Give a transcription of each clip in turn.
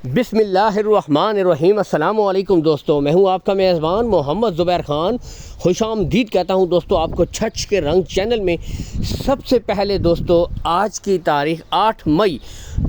بسم اللہ الرحمن الرحیم۔ السلام علیکم دوستو، میں ہوں آپ کا میزبان محمد زبیر خان۔ خوش آمدید کہتا ہوں دوستو آپ کو چھچ کے رنگ چینل میں۔ سب سے پہلے دوستو آج کی تاریخ 8 مئی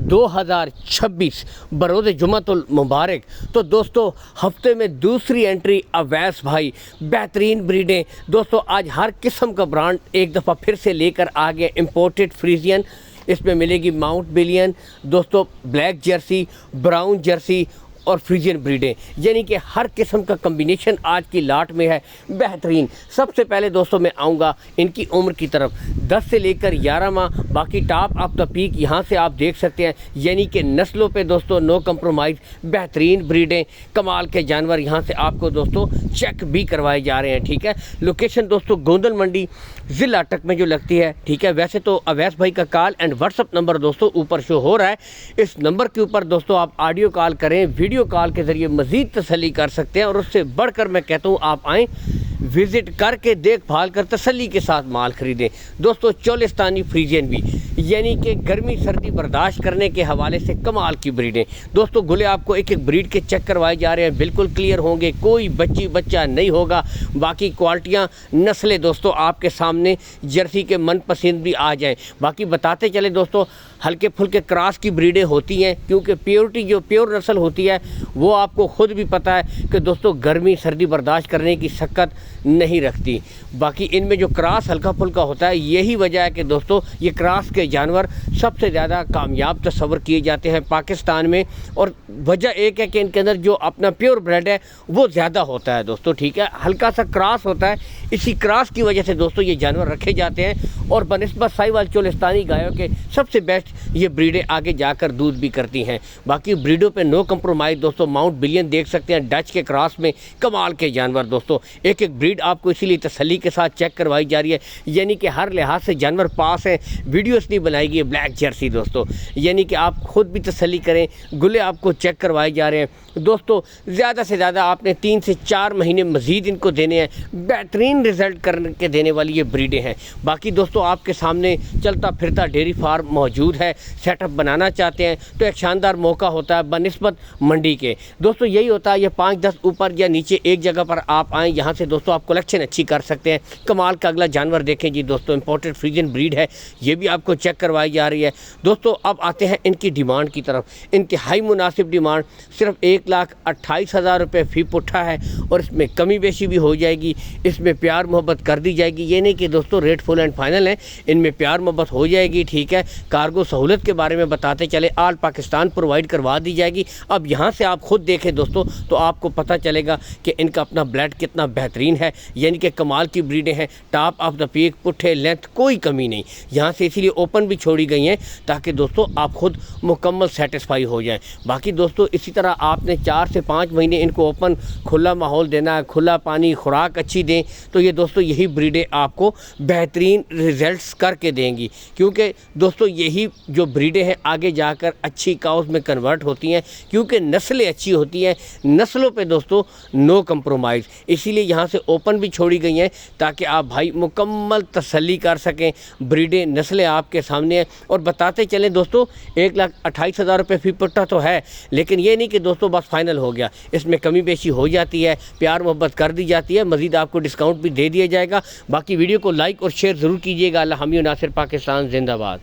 2026 بروز جمعۃ المبارک۔ تو دوستو ہفتے میں دوسری انٹری اویس بھائی، بہترین بریڈیں دوستو۔ آج ہر قسم کا برانڈ ایک دفعہ پھر سے لے کر آ گیا۔ امپورٹڈ فریزین اس میں ملے گی، ماؤنٹ بلین دوستو، بلیک جرسی، براؤن جرسی اور فریزین بریڈیں، یعنی کہ ہر قسم کا کمبینیشن آج کی لاٹ میں ہے بہترین۔ سب سے پہلے دوستو میں آؤں گا ان کی عمر کی طرف، 10 سے لے کر 11 ماہ، باقی ٹاپ آف دا پیک یہاں سے آپ دیکھ سکتے ہیں، یعنی کہ نسلوں پہ دوستو نو کمپرومائز، بہترین بریڈیں، کمال کے جانور یہاں سے آپ کو دوستو چیک بھی کروائے جا رہے ہیں، ٹھیک ہے۔ لوکیشن دوستو گوندل منڈی ضلع اٹک میں جو لگتی ہے، ٹھیک ہے۔ ویسے تو اویس بھائی کا call and what's up number دوستو اوپر شو ہو رہا ہے، اس نمبر کے اوپر دوستو آپ آڈیو کال کریں، ویڈیو کال کے ذریعے مزید تسلی کر سکتے ہیں، اور اس سے بڑھ کر میں کہتا ہوں آپ آئیں، وزٹ کر کے دیکھ بھال کر تسلی کے ساتھ مال خریدیں دوستو۔ چولستانی فریزین بھی، یعنی کہ گرمی سردی برداشت کرنے کے حوالے سے کمال کی بریڈیں دوستو۔ گلے آپ کو ایک ایک بریڈ کے چیک کروائے جا رہے ہیں، بالکل کلیئر ہوں گے، کوئی بچہ نہیں ہوگا۔ باقی کوالٹیاں نسلیں دوستو آپ کے سامنے جرسی کے من پسند بھی آ جائیں۔ باقی بتاتے چلے دوستو، ہلکے پھلکے کراس کی بریڈیں ہوتی ہیں، کیونکہ پیورٹی جو پیور نسل ہوتی ہے وہ آپ کو خود بھی پتہ ہے کہ دوستو گرمی سردی برداشت کرنے کی سکت نہیں رکھتی۔ باقی ان میں جو کراس ہلکا پھلکا ہوتا ہے، یہی وجہ ہے کہ دوستو یہ کراس کے جانور سب سے زیادہ کامیاب تصور کیے جاتے ہیں پاکستان میں، اور وجہ ایک ہے کہ ان کے اندر جو اپنا پیور بریڈ ہے وہ زیادہ ہوتا ہے دوستو، ٹھیک ہے۔ ہلکا سا کراس ہوتا ہے، اسی کراس کی وجہ سے دوستو یہ جانور رکھے جاتے ہیں، اور بنسبت ساہیوال چولستانی گایوں کے سب سے بیسٹ یہ بریڈیں آگے جا کر دودھ بھی کرتی ہیں۔ باقی بریڈوں پہ نو کمپرومائز دوستو۔ ماؤنٹ بلین دیکھ سکتے ہیں ڈچ کے کراس میں، کمال کے جانور دوستو۔ ایک ایک بریڈ آپ کو اسی لیے تسلی کے ساتھ چیک کروائی جا رہی ہے، یعنی کہ ہر لحاظ سے جانور پاس ہیں۔ ویڈیوز نہیں بنائی گئی بلیک جرسی دوستو، یعنی کہ آپ خود بھی تسلی کریں، گلے آپ کو چیک کروائے جا رہے ہیں دوستو۔ زیادہ سے زیادہ آپ نے 3 سے 4 مہینے مزید ان کو دینے ہیں، بہترین رزلٹ کر کے دینے والی یہ بریڈیں ہیں۔ باقی دوستو آپ کے سامنے چلتا پھرتا ڈیری فارم موجود ہے، سیٹ اپ بنانا چاہتے ہیں تو ایک شاندار موقع ہوتا ہے بنسبت منڈی کے دوستو۔ یہی ہوتا ہے، یہ 5-10 اوپر یا نیچے ایک جگہ پر آپ آئیں، یہاں سے دوستو آپ کلیکشن اچھی کر سکتے ہیں۔ کمال کا اگلا جانور دیکھیں جی دوستو، امپورٹڈ فریزین بریڈ ہے، یہ بھی آپ کو چیک کروائی جا رہی ہے دوستو۔ اب آتے ہیں ان کی ڈیمانڈ کی طرف، انتہائی مناسب ڈیمانڈ، صرف 1,28,000 روپے فی پٹھا ہے، اور اس میں کمی بیشی بھی ہو جائے گی، اس میں پیار محبت کر دی جائے گی، یہ نہیں کہ دوستو ریٹ فل اینڈ فائنل ہے، ان میں پیار محبت ہو جائے گی، ٹھیک ہے۔ کارگو سہولت کے بارے میں بتاتے چلے، آل پاکستان پرووائڈ کروا دی جائے گی۔ اب یہاں سے آپ خود دیکھیں دوستو تو آپ کو پتہ چلے گا کہ ان کا اپنا بلیڈ کتنا بہترین ہے، یعنی کہ کمال کی بریڈیں ہیں، ٹاپ آف دا پیک، پٹھے لینتھ کوئی کمی نہیں یہاں سے، اسی لیے اوپن بھی چھوڑی گئی ہیں تاکہ دوستو آپ خود مکمل سیٹسفائی ہو جائیں۔ باقی دوستو اسی طرح آپ نے 4 سے 5 مہینے ان کو اوپن کھلا ماحول دینا ہے، کھلا پانی، خوراک اچھی دیں، تو یہ دوستو یہی بریڈیں آپ کو بہترین ریزلٹس کر کے دیں گی، کیونکہ دوستو یہی جو بریڈیں ہیں آگے جا کر اچھی کاؤز میں کنورٹ ہوتی ہیں، کیونکہ نسلیں اچھی ہوتی ہیں، نسلوں پہ دوستو نو کمپرومائز، اسی لیے یہاں سے اوپن بھی چھوڑی گئی ہیں تاکہ آپ بھائی مکمل تسلی کر سکیں۔ بریڈیں نسلیں آپ کے سامنے ہیں، اور بتاتے چلیں دوستو 1,28,000 روپے فی پٹھا تو ہے، لیکن یہ نہیں کہ دوستو بس فائنل ہو گیا، اس میں کمی بیشی ہو جاتی ہے، پیار محبت کر دی جاتی ہے، مزید آپ کو ڈسکاؤنٹ بھی دے دیا جائے گا۔ باقی ویڈیو کو لائک اور شیئر ضرور کیجیے گا۔ اللہ حامی و ناصر پاکستان زندہ باد۔